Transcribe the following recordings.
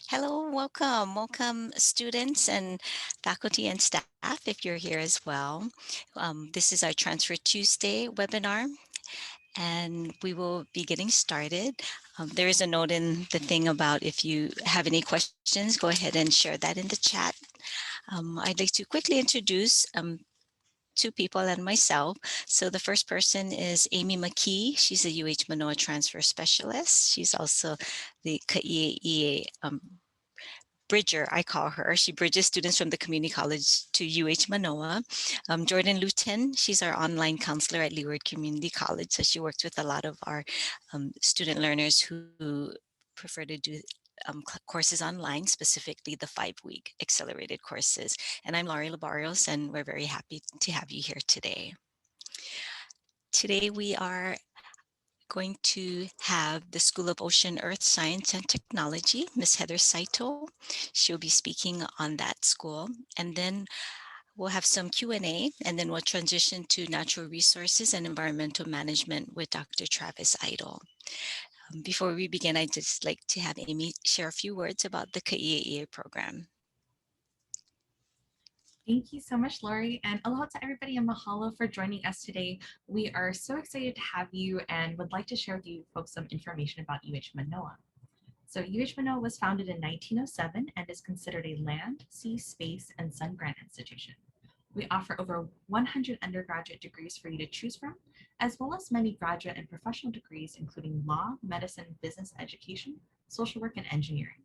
Hello, welcome students and faculty and staff if you're here as well. This is our Transfer Tuesday webinar and we will be getting started. There is a note in the thing about if you have any questions, go ahead and share that in the chat. I'd like to quickly introduce two people and myself. So the first person is Amy McKee. She's a UH Manoa transfer specialist. She's also the KEA bridger, I call her. She bridges students from the community college to UH Manoa. Jordan Luton, she's our online counselor at Leeward Community College. So she works with a lot of our student learners who prefer to do courses online, specifically the 5-week accelerated courses. And I'm Laurie Labarios, and we're very happy to have you here today. Today we are going to have the School of Ocean, Earth Science and Technology, Ms. Heather Saito. She'll be speaking on that school. And then we'll have some Q&A, and then we'll transition to natural resources and environmental management with Dr. Travis Idle. Before we begin, I'd just like to have Amy share a few words about the KEAA program. Thank you so much, Laurie, and aloha to everybody, and mahalo for joining us today. We are so excited to have you and would like to share with you folks some information about UH Manoa. So UH Manoa was founded in 1907 and is considered a land, sea, space, and sun grant institution. We offer over 100 undergraduate degrees for you to choose from, as well as many graduate and professional degrees, including law, medicine, business education, social work, and engineering.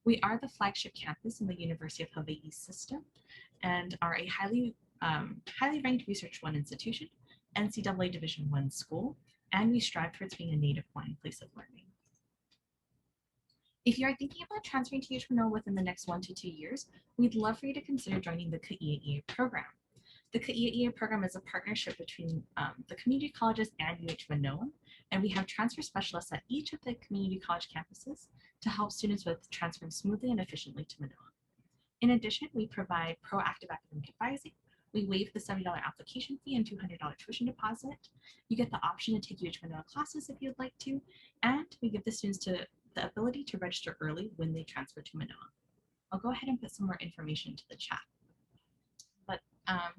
We are the flagship campus in the University of Hawaii system and are a highly ranked Research 1 institution, NCAA Division I school, and we strive towards being a native Hawaiian place of learning. If you are thinking about transferring to UH Manoa within the next 1 to 2 years, we'd love for you to consider joining the KEAA program. The KEAA program is a partnership between the community colleges and UH Manoa, and we have transfer specialists at each of the community college campuses to help students with transferring smoothly and efficiently to Manoa. In addition, we provide proactive academic advising. We waive the $70 application fee and $200 tuition deposit. You get the option to take UH Manoa classes if you'd like to, and we give the students the ability to register early when they transfer to Manoa. I'll go ahead and put some more information into the chat. But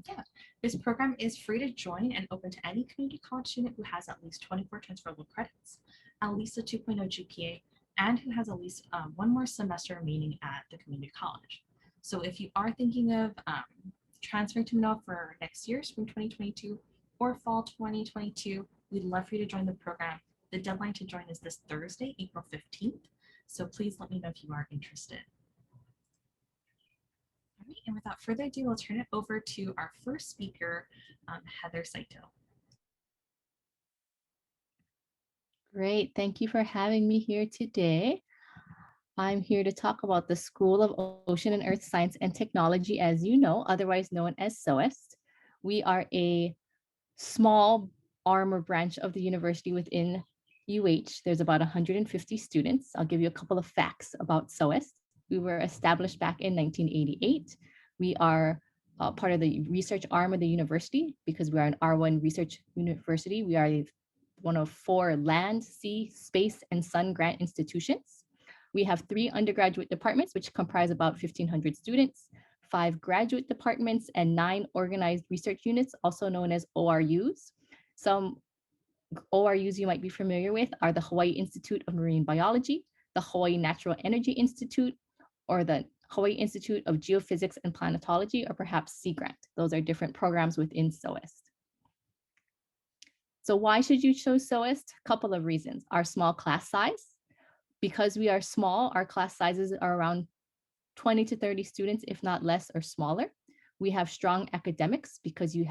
yeah, this program is free to join and open to any community college student who has at least 24 transferable credits, at least a 2.0 GPA, and who has at least one more semester remaining at the community college. So if you are thinking of transferring to Manoa for next year, spring 2022 or fall 2022, we'd love for you to join the program. The deadline to join is this Thursday, April 15th. So please let me know if you are interested. All right, and without further ado, I'll turn it over to our first speaker, Heather Saito. Great, thank you for having me here today. I'm here to talk about the School of Ocean and Earth Science and Technology, as you know, otherwise known as SOEST. We are a small arm or branch of the university within UH. There's about 150 students. I'll give you a couple of facts about SOEST. We were established back in 1988. We are part of the research arm of the university because we are an R1 research university. We are one of 4 land, sea, space, and sun grant institutions. We have 3 undergraduate departments, which comprise about 1,500 students, 5 graduate departments, and 9 organized research units, also known as ORUs. Some ORUs you might be familiar with are the Hawaii Institute of Marine Biology, the Hawaii Natural Energy Institute, or the Hawaii Institute of Geophysics and Planetology, or perhaps Sea Grant. Those are different programs within SOEST. So why should you choose SOEST? A couple of reasons. Our small class size. Because we are small, our class sizes are around 20 to 30 students, if not less or smaller. We have strong academics because you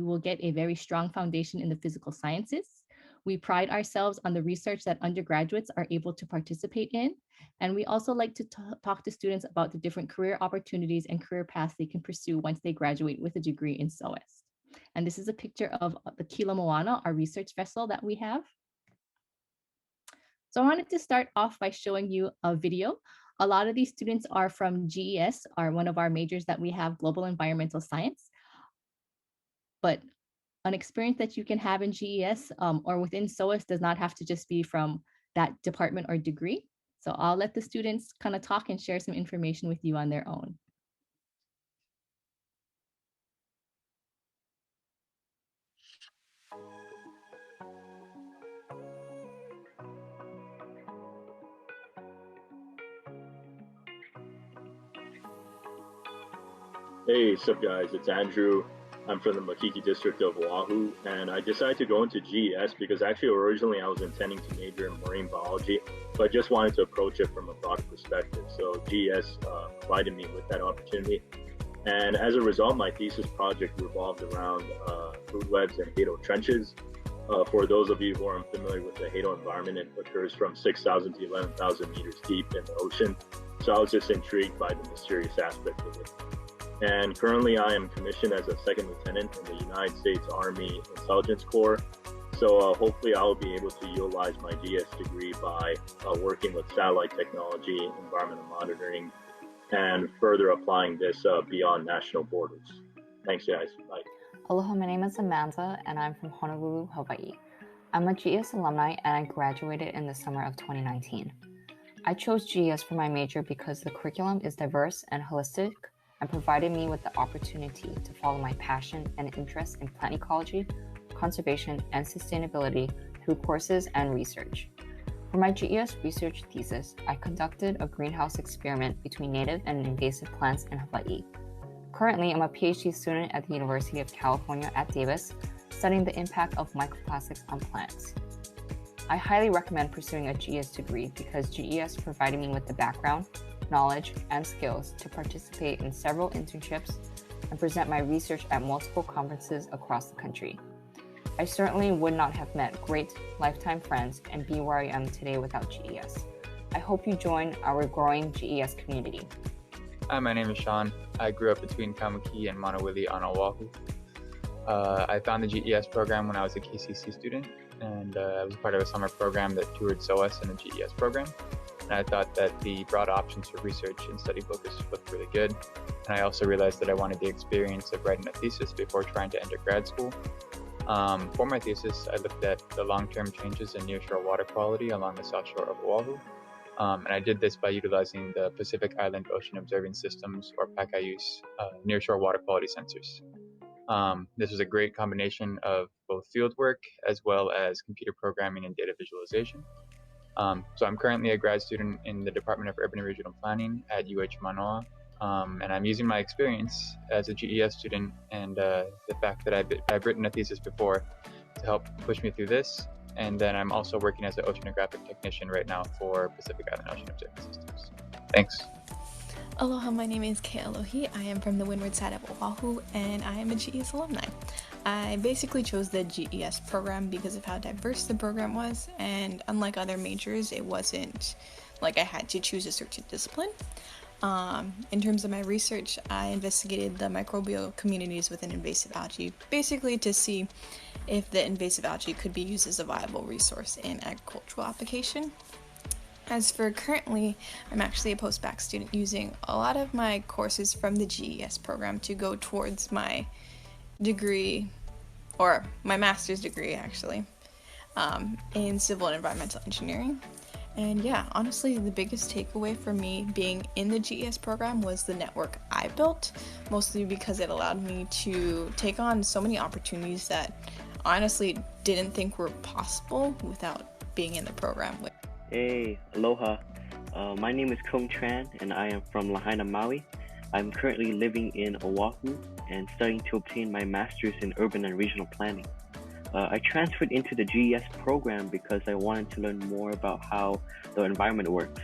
will get a very strong foundation in the physical sciences. We pride ourselves on the research that undergraduates are able to participate in. And we also like to talk to students about the different career opportunities and career paths they can pursue once they graduate with a degree in SOEST. And this is a picture of the Kila Moana, our research vessel that we have. So I wanted to start off by showing you a video. A lot of these students are from GES, are one of our majors that we have, Global Environmental Science. But an experience that you can have in GES or within SOEST does not have to just be from that department or degree. So I'll let the students kind of talk and share some information with you on their own. Hey, sup guys, it's Andrew. I'm from the Makiki district of Oahu, and I decided to go into GES because actually originally I was intending to major in marine biology, but I just wanted to approach it from a broader perspective. So GES provided me with that opportunity. And as a result, my thesis project revolved around food webs and Hato trenches. For those of you who are unfamiliar with the Hato environment, it occurs from 6,000 to 11,000 meters deep in the ocean. So I was just intrigued by the mysterious aspect of it. And currently I am commissioned as a second lieutenant in the United States Army Intelligence Corps. So hopefully I will be able to utilize my GS degree by working with satellite technology, environmental monitoring, and further applying this beyond national borders. Thanks guys, bye. Aloha, my name is Amanda and I'm from Honolulu, Hawaii. I'm a GES alumni and I graduated in the summer of 2019. I chose GES for my major because the curriculum is diverse and holistic and provided me with the opportunity to follow my passion and interest in plant ecology, conservation, and sustainability through courses and research. For my GES research thesis, I conducted a greenhouse experiment between native and invasive plants in Hawaii. Currently, I'm a PhD student at the University of California at Davis, studying the impact of microplastics on plants. I highly recommend pursuing a GES degree because GES provided me with the background, knowledge, and skills to participate in several internships and present my research at multiple conferences across the country. I certainly would not have met great lifetime friends and be where I am today without GES. I hope you join our growing GES community. Hi, my name is Sean. I grew up between Kamaki and Manawili on Oahu. I found the GES program when I was a KCC student, and I was part of a summer program that toured SOEST and the GES program. And I thought that the broad options for research and study focus looked really good. And I also realized that I wanted the experience of writing a thesis before trying to enter grad school. For my thesis, I looked at the long-term changes in nearshore water quality along the south shore of Oahu. And I did this by utilizing the Pacific Island Ocean Observing Systems, or PACIUS, nearshore water quality sensors. This was a great combination of both fieldwork as well as computer programming and data visualization. So I'm currently a grad student in the Department of Urban and Regional Planning at UH Mānoa, and I'm using my experience as a GES student and the fact that I've written a thesis before to help push me through this. And then I'm also working as an oceanographic technician right now for Pacific Island Ocean Observing Systems. Thanks. Aloha, my name is Ke'alohi. I am from the windward side of Oahu, and I am a GES alumni. I basically chose the GES program because of how diverse the program was, and unlike other majors, it wasn't like I had to choose a certain discipline. In terms of my research, I investigated the microbial communities within invasive algae, basically to see if the invasive algae could be used as a viable resource in agricultural application. As for currently, I'm actually a post-bac student using a lot of my courses from the GES program to go towards my degree, or my master's degree actually, in civil and environmental engineering. And yeah, honestly, the biggest takeaway for me being in the GES program was the network I built, mostly because it allowed me to take on so many opportunities that honestly didn't think were possible without being in the program. Hey, aloha. My name is Kong Tran and I am from Lahaina, Maui. I'm currently living in Oahu and studying to obtain my master's in urban and regional planning. I transferred into the GES program because I wanted to learn more about how the environment works.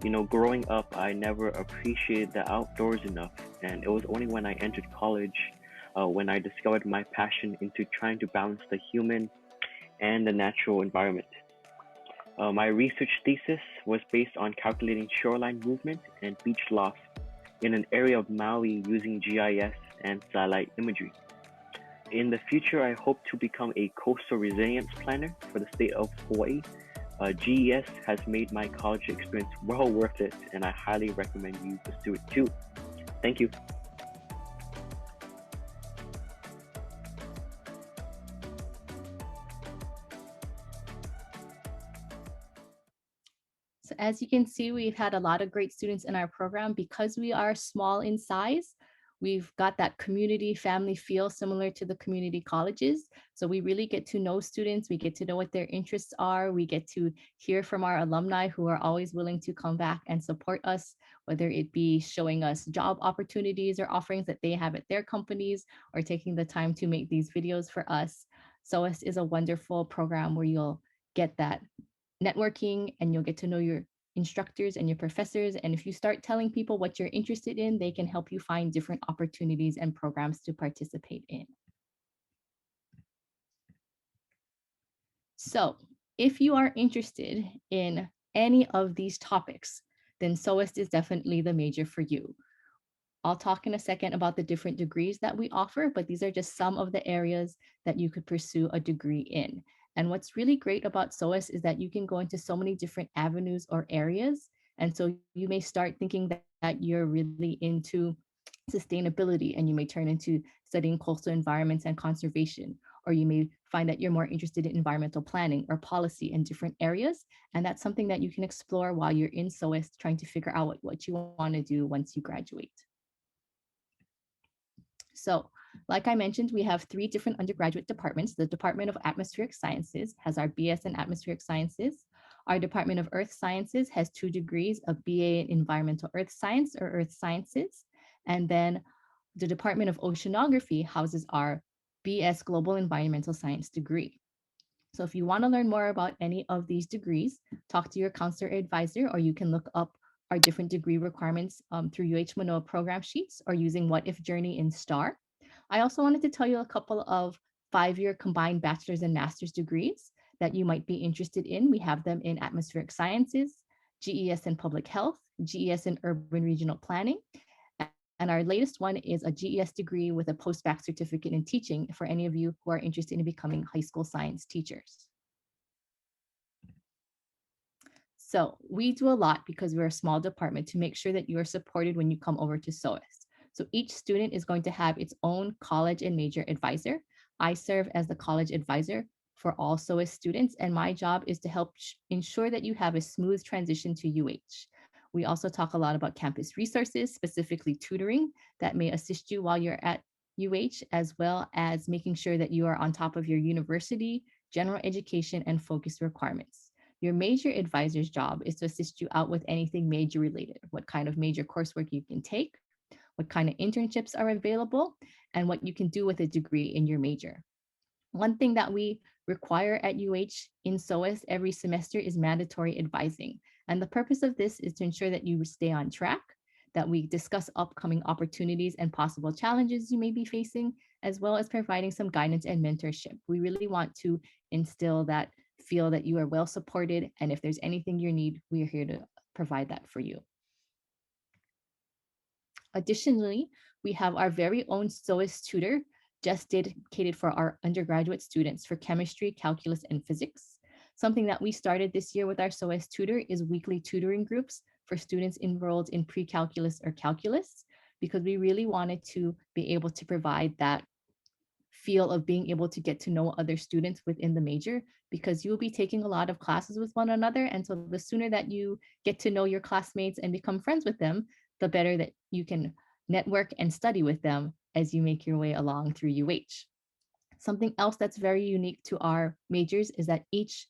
You know, growing up, I never appreciated the outdoors enough, and it was only when I entered college when I discovered my passion into trying to balance the human and the natural environment. My research thesis was based on calculating shoreline movement and beach loss in an area of Maui using GIS and satellite imagery. In the future, I hope to become a coastal resilience planner for the state of Hawaii. GES has made my college experience well worth it, and I highly recommend you pursue it too. Thank you. So as you can see, we've had a lot of great students in our program because we are small in size. We've got that community family feel similar to the community colleges. So we really get to know students. We get to know what their interests are. We get to hear from our alumni who are always willing to come back and support us, whether it be showing us job opportunities or offerings that they have at their companies or taking the time to make these videos for us. SOEST is a wonderful program where you'll get that networking and you'll get to know your instructors and your professors. And if you start telling people what you're interested in, they can help you find different opportunities and programs to participate in. So if you are interested in any of these topics, then SOEST is definitely the major for you. I'll talk in a second about the different degrees that we offer, but these are just some of the areas that you could pursue a degree in. And what's really great about SOEST is that you can go into so many different avenues or areas. And so you may start thinking that you're really into sustainability and you may turn into studying coastal environments and conservation, or you may find that you're more interested in environmental planning or policy in different areas. And that's something that you can explore while you're in SOEST trying to figure out what you want to do once you graduate. So, like I mentioned, we have 3 different undergraduate departments. The Department of Atmospheric Sciences has our BS in Atmospheric Sciences. Our Department of Earth Sciences has 2 degrees, a BA in Environmental Earth Science or Earth Sciences. And then the Department of Oceanography houses our BS Global Environmental Science degree. So if you want to learn more about any of these degrees, talk to your counselor advisor, or you can look up our different degree requirements through UH Manoa program sheets or using What If Journey in STAR. I also wanted to tell you a couple of 5-year combined bachelor's and master's degrees that you might be interested in. We have them in atmospheric sciences, GES in public health, GES in urban regional planning. And our latest one is a GES degree with a post-bac certificate in teaching for any of you who are interested in becoming high school science teachers. So we do a lot because we're a small department to make sure that you are supported when you come over to SOEST. So each student is going to have its own college and major advisor. I serve as the college advisor for all SOEST students, and my job is to help ensure that you have a smooth transition to UH. We also talk a lot about campus resources, specifically tutoring that may assist you while you're at UH, as well as making sure that you are on top of your university, general education, and focus requirements. Your major advisor's job is to assist you out with anything major related, what kind of major coursework you can take, what kind of internships are available, and what you can do with a degree in your major. One thing that we require at UH in SOEST every semester is mandatory advising. And the purpose of this is to ensure that you stay on track, that we discuss upcoming opportunities and possible challenges you may be facing, as well as providing some guidance and mentorship. We really want to instill that feel that you are well supported, and if there's anything you need, we are here to provide that for you. Additionally, we have our very own SOEST tutor just dedicated for our undergraduate students for chemistry, calculus, and physics. Something that we started this year with our SOEST tutor is weekly tutoring groups for students enrolled in pre-calculus or calculus, because we really wanted to be able to provide that feel of being able to get to know other students within the major, because you'll be taking a lot of classes with one another. And so the sooner that you get to know your classmates and become friends with them, the better that you can network and study with them as you make your way along through UH. Something else that's very unique to our majors is that each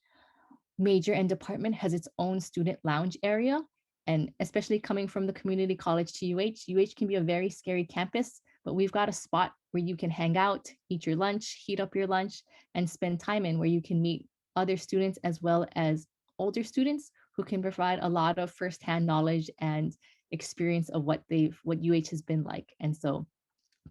major and department has its own student lounge area. And especially coming from the community college to UH can be a very scary campus, but we've got a spot where you can hang out, eat your lunch, heat up your lunch, and spend time in where you can meet other students as well as older students who can provide a lot of firsthand knowledge and experience of what UH has been like. And so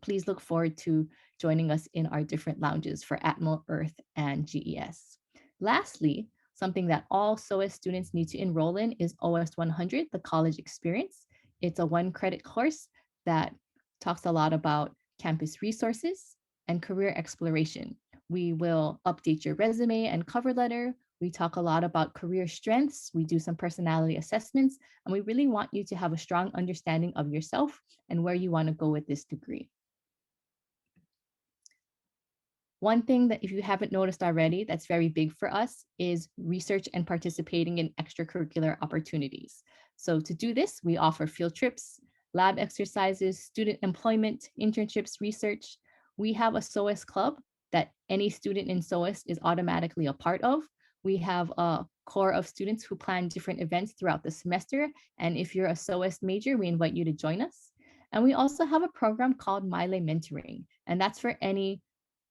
please look forward to joining us in our different lounges for Atmo, Earth, and GES. Lastly, something that all SOEST students need to enroll in is OS 100, the college experience. It's a 1-credit course that talks a lot about campus resources and career exploration. We will update your resume and cover letter. We talk a lot about career strengths. We do some personality assessments, and we really want you to have a strong understanding of yourself and where you want to go with this degree. One thing that, if you haven't noticed already, that's very big for us is research and participating in extracurricular opportunities. So to do this, we offer field trips, lab exercises, student employment, internships, research. We have a SOEST club that any student in SOEST is automatically a part of. We have a core of students who plan different events throughout the semester. And if you're a SOEST major, we invite you to join us. And we also have a program called Mile Mentoring, and that's for any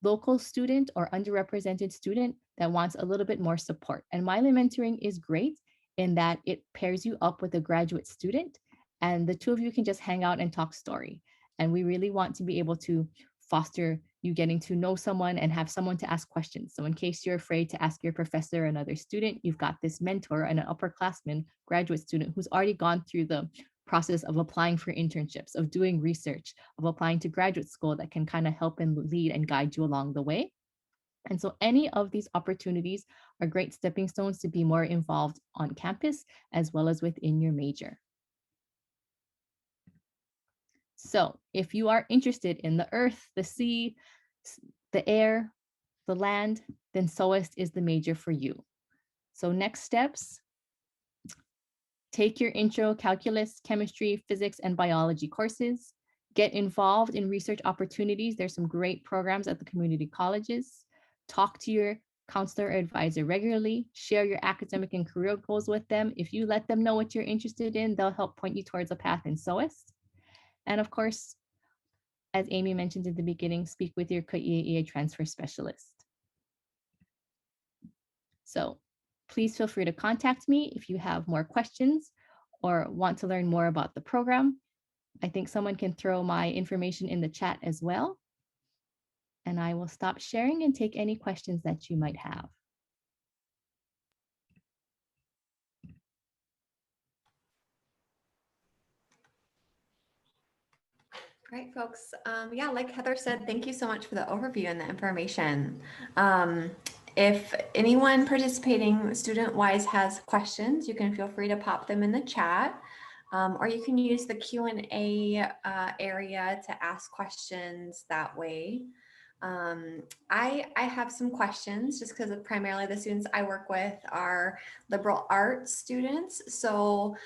local student or underrepresented student that wants a little bit more support. And Mile Mentoring is great in that it pairs you up with a graduate student, and the two of you can just hang out and talk story. And we really want to be able to foster you getting to know someone and have someone to ask questions. So in case you're afraid to ask your professor or another student, you've got this mentor and an upperclassman graduate student who's already gone through the process of applying for internships, of doing research, of applying to graduate school that can kind of help and lead and guide you along the way. And so any of these opportunities are great stepping stones to be more involved on campus as well as within your major. So if you are interested in the earth, the sea, the air, the land, then SOEST is the major for you. So next steps, take your intro calculus, chemistry, physics, and biology courses. Get involved in research opportunities. There's some great programs at the community colleges. Talk to your counselor or advisor regularly. Share your academic and career goals with them. If you let them know what you're interested in, they'll help point you towards a path in SOEST. And of course, as Amy mentioned in the beginning, speak with your KIEA transfer specialist. So please feel free to contact me if you have more questions or want to learn more about the program. I think someone can throw my information in the chat as well. And I will stop sharing and take any questions that you might have. Great, folks. Yeah, like Heather said, thank you so much for the overview and the information. If anyone participating student-wise has questions, you can feel free to pop them in the chat, or you can use the Q&A area to ask questions that way. I have some questions just because of primarily the students I work with are liberal arts students. So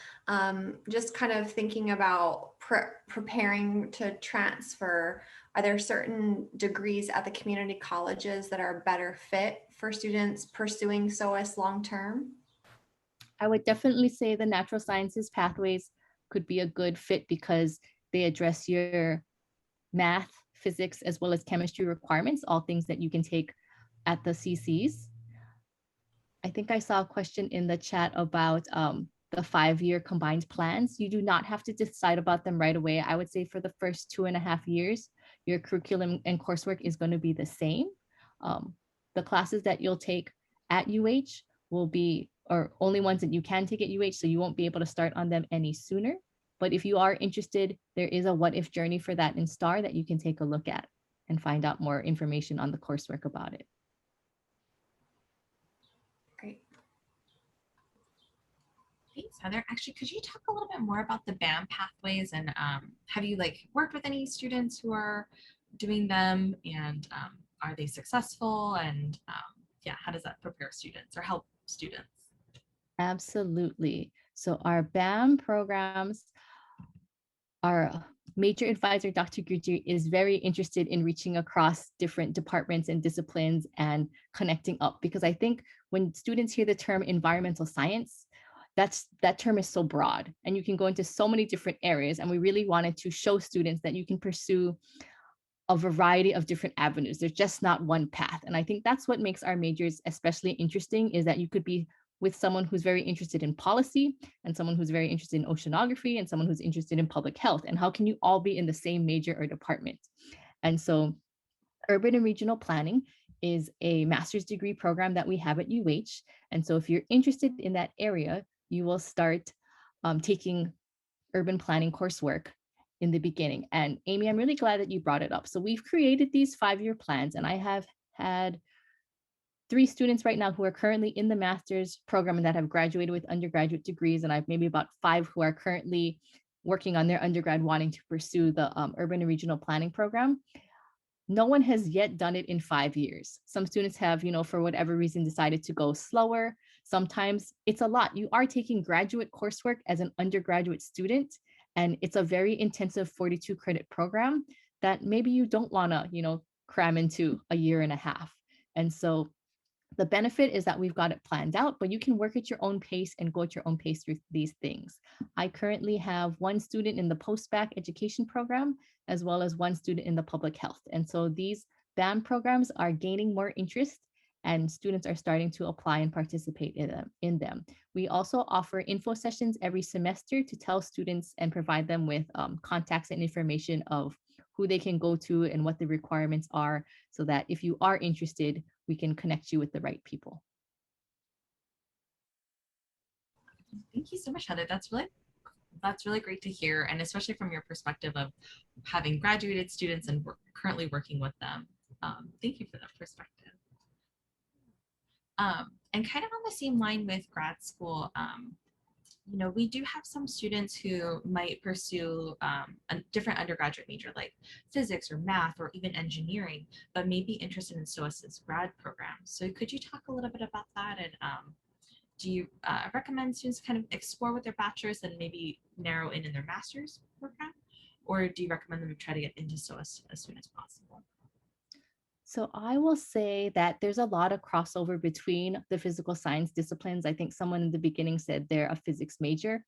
just kind of thinking about preparing to transfer, are there certain degrees at the community colleges that are better fit for students pursuing SOEST long-term? I would definitely say the natural sciences pathways could be a good fit because they address your math, physics, as well as chemistry requirements, all things that you can take at the CCs. I think I saw a question in the chat about the 5-year combined plans. You do not have to decide about them right away. I would say for the first 2.5 years, your curriculum and coursework is going to be the same. The classes that you'll take at UH will be, or only ones that you can take at UH, so you won't be able to start on them any sooner. But if you are interested, there is a what if journey for that in STAR that you can take a look at and find out more information on the coursework about it. Great. Thanks, Heather. Actually, could you talk a little bit more about the BAM pathways and have you worked with any students who are doing them, and are they successful, and yeah, how does that prepare students or help students? Absolutely. So our BAM programs, our major advisor, Dr. Guji, is very interested in reaching across different departments and disciplines and connecting up, because I think when students hear the term environmental science, that term is so broad and you can go into so many different areas. And we really wanted to show students that you can pursue a variety of different avenues. There's just not one path. And I think that's what makes our majors especially interesting, is that you could be with someone who's very interested in policy and someone who's very interested in oceanography and someone who's interested in public health. And how can you all be in the same major or department? And so urban and regional planning is a master's degree program that we have at UH. And so if you're interested in that area, you will start taking urban planning coursework in the beginning. And Amy, I'm really glad that you brought it up. So we've created these 5-year plans, and I have had 3 students right now who are currently in the master's program and that have graduated with undergraduate degrees. And I've maybe about 5 who are currently working on their undergrad wanting to pursue the urban and regional planning program. no one has yet done it in 5 years. Some students have, for whatever reason, decided to go slower. Sometimes it's a lot. You are taking graduate coursework as an undergraduate student, and it's a very intensive 42 credit program that maybe you don't want to, cram into a year and a half. And so the benefit is that we've got it planned out, but you can work at your own pace and go at your own pace through these things. I currently have one student in the post-bac education program, as well as one student in the public health. And so these BAM programs are gaining more interest, and students are starting to apply and participate in them. We also offer info sessions every semester to tell students and provide them with contacts and information of who they can go to and what the requirements are, so that if you are interested, we can connect you with the right people. Thank you so much, Heather. That's really great to hear, and especially from your perspective of having graduated students and currently working with them. Thank you for that perspective. And kind of on the same line with grad school, we do have some students who might pursue a different undergraduate major like physics or math or even engineering, but may be interested in SOEST's grad program. So could you talk a little bit about that? And do you recommend students kind of explore with their bachelor's and maybe narrow in their master's program? Or do you recommend them try to get into SOEST as soon as possible? So I will say that there's a lot of crossover between the physical science disciplines. I think someone in the beginning said they're a physics major.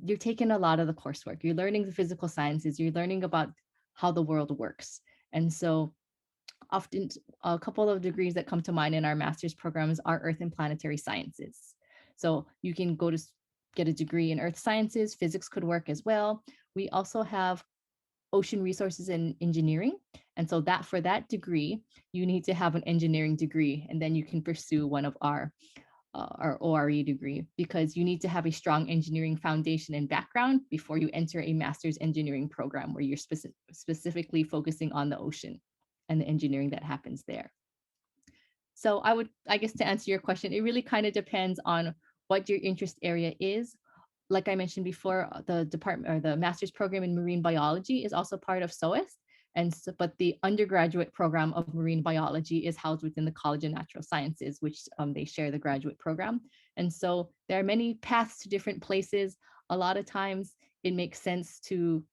You're taking a lot of the coursework. You're learning the physical sciences. You're learning about how the world works. And so often a couple of degrees that come to mind in our master's programs are earth and planetary sciences. So you can go to get a degree in earth sciences. Physics could work as well. We also have ocean resources and engineering. And so that for that degree, you need to have an engineering degree, and then you can pursue one of our ORE degree, because you need to have a strong engineering foundation and background before you enter a master's engineering program where you're specifically focusing on the ocean and the engineering that happens there. So I guess to answer your question, it really kind of depends on what your interest area is. Like I mentioned before, the department or the master's program in marine biology is also part of SOEST. And so, but the undergraduate program of marine biology is housed within the College of Natural Sciences, which they share the graduate program. And so there are many paths to different places. A lot of times it makes sense to,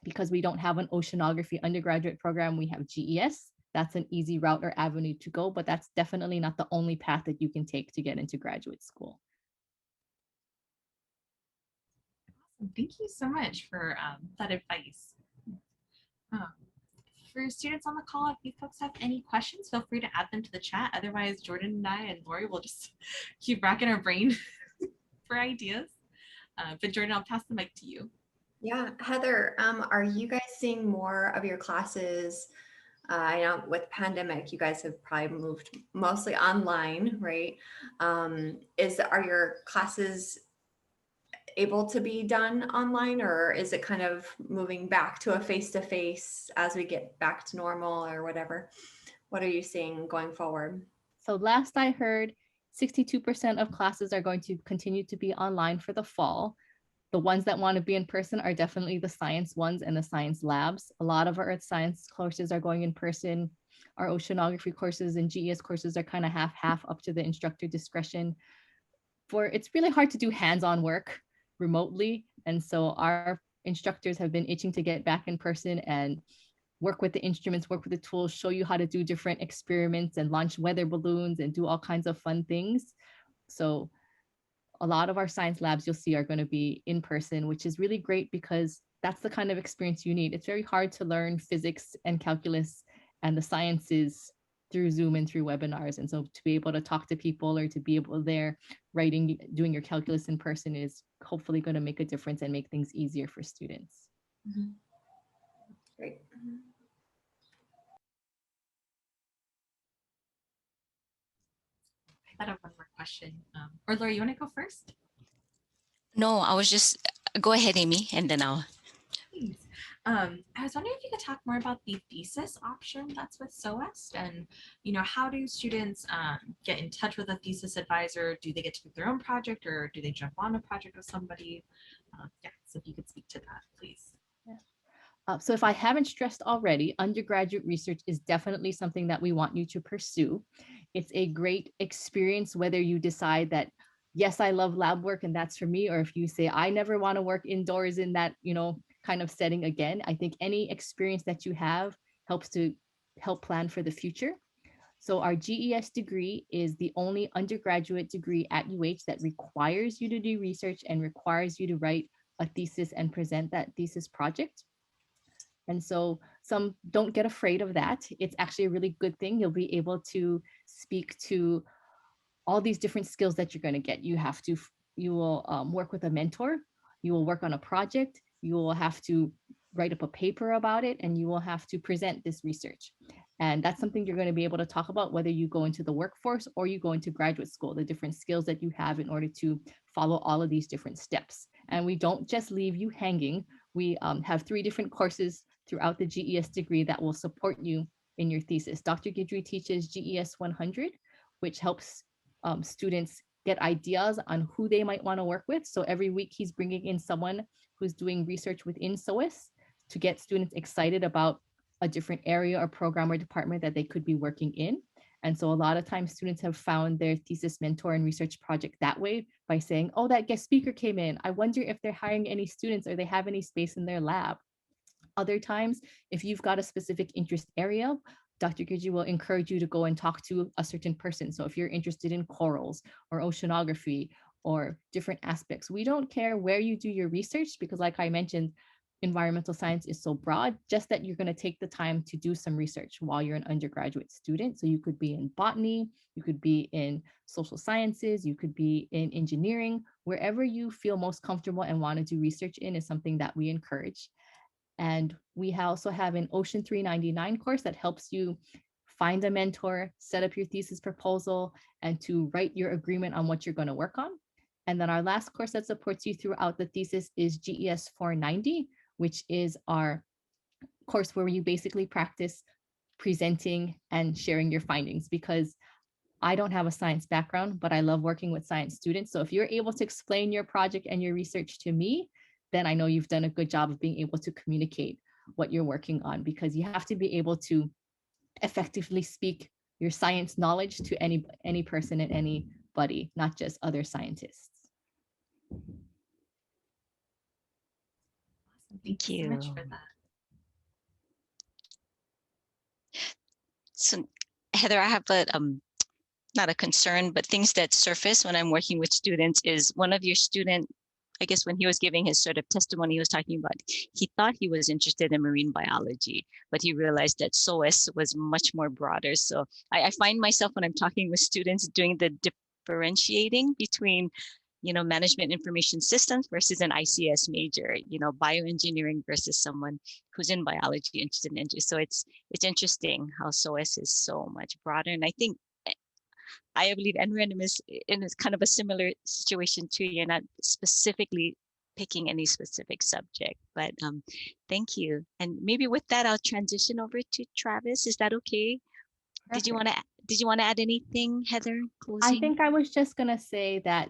because we don't have an oceanography undergraduate program, we have GES. That's an easy route or avenue to go, but that's definitely not the only path that you can take to get into graduate school. Thank you so much for that advice. For students on the call, if you folks have any questions, feel free to add them to the chat. Otherwise, Jordan and I and Lori will just keep racking our brain for ideas. But Jordan, I'll pass the mic to you. Yeah, Heather, are you guys seeing more of your classes? I know with pandemic, you guys have probably moved mostly online, right? Are your classes able to be done online, or is it kind of moving back to a face-to-face as we get back to normal or whatever? What are you seeing going forward? So last I heard, 62% of classes are going to continue to be online for the fall. The ones that want to be in person are definitely the science ones and the science labs. A lot of our earth science courses are going in person. Our oceanography courses and GES courses are kind of half-half, up to the instructor discretion. It's really hard to do hands-on work remotely. And so our instructors have been itching to get back in person and work with the instruments, work with the tools, show you how to do different experiments and launch weather balloons and do all kinds of fun things. So a lot of our science labs you'll see are going to be in person, which is really great because that's the kind of experience you need. It's very hard to learn physics and calculus and the sciences through Zoom and through webinars. And so to be able to talk to people or to be able there writing, doing your calculus in person is hopefully going to make a difference and make things easier for students. Mm-hmm. Great. I have one more question. Or Laura, you want to go first? No, I was just, go ahead, Amy, and then I'll. Please. I was wondering if you could talk more about the thesis option that's with SOEST, and how do students get in touch with a thesis advisor? Do they get to pick their own project, or do they jump on a project with somebody? Yeah, so if you could speak to that, please. So if I haven't stressed already, undergraduate research is definitely something that we want you to pursue. It's a great experience, whether you decide that, yes, I love lab work and that's for me, or if you say, I never want to work indoors in that, kind of setting again. I think any experience that you have helps to help plan for the future. So our GES degree is the only undergraduate degree at UH that requires you to do research and requires you to write a thesis and present that thesis project. And so some don't get afraid of that. It's actually a really good thing. You'll be able to speak to all these different skills that you're going to get. You will work with a mentor, you will work on a project, you will have to write up a paper about it, and you will have to present this research. And that's something you're going to be able to talk about whether you go into the workforce or you go into graduate school, the different skills that you have in order to follow all of these different steps. And we don't just leave you hanging. We have 3 different courses throughout the GES degree that will support you in your thesis. Dr. Guidry teaches GES 100, which helps students get ideas on who they might want to work with. So every week he's bringing in someone who's doing research within SOEST to get students excited about a different area or program or department that they could be working in. And so a lot of times students have found their thesis mentor and research project that way by saying, oh, that guest speaker came in. I wonder if they're hiring any students or they have any space in their lab. Other times, if you've got a specific interest area, Dr. Guidry will encourage you to go and talk to a certain person. So if you're interested in corals or oceanography or different aspects, we don't care where you do your research because like I mentioned, environmental science is so broad, just that you're going to take the time to do some research while you're an undergraduate student. So you could be in botany, you could be in social sciences, you could be in engineering, wherever you feel most comfortable and want to do research in is something that we encourage. And we also have an Ocean 399 course that helps you find a mentor, set up your thesis proposal, and to write your agreement on what you're going to work on. And then our last course that supports you throughout the thesis is GES 490, which is our course where you basically practice presenting and sharing your findings, because I don't have a science background, but I love working with science students. So if you're able to explain your project and your research to me, then I know you've done a good job of being able to communicate what you're working on, because you have to be able to effectively speak your science knowledge to any person and anybody, not just other scientists. Awesome. Thank you so much for that. So Heather, I have not a concern, but things that surface when I'm working with students is one of your student, I guess when he was giving his sort of testimony, he was talking about, he thought he was interested in marine biology, but he realized that SOEST was much more broader. So I find myself when I'm talking with students doing the differentiating between, management information systems versus an ICS major, bioengineering versus someone who's in biology interested in engineering. So it's interesting how SOEST is so much broader. And I believe NRENM is in kind of a similar situation too. You're not specifically picking any specific subject, but thank you. And maybe with that, I'll transition over to Travis. Is that okay? Perfect. Did you want to add anything, Heather? Closing? I think I was just going to say that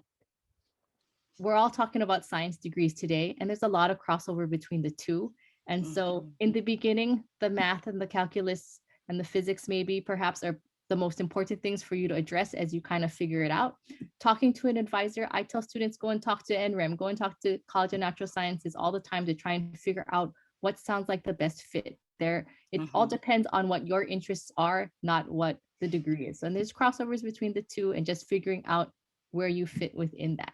we're all talking about science degrees today, and there's a lot of crossover between the two. And so in the beginning, the math and the calculus and the physics maybe perhaps are the most important things for you to address as you kind of figure it out. Talking to an advisor, I tell students, go and talk to NREM, go and talk to College of Natural Sciences all the time to try and figure out what sounds like the best fit there. It all depends on what your interests are, not what the degree is. And there's crossovers between the two and just figuring out where you fit within that.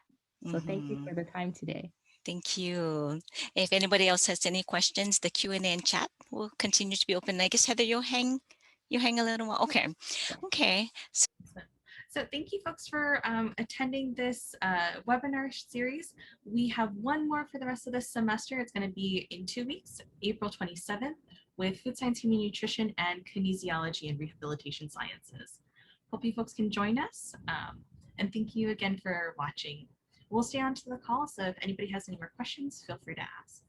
So thank you for the time today. Thank you. If anybody else has any questions, the Q&A and chat will continue to be open. I guess, Heather, you'll hang a little while. Okay. So thank you folks for attending this webinar series. We have one more for the rest of this semester. It's going to be in 2 weeks, April 27th, with food science, human nutrition, and kinesiology and rehabilitation sciences. Hope you folks can join us. And thank you again for watching. We'll stay on to the call, so if anybody has any more questions, feel free to ask.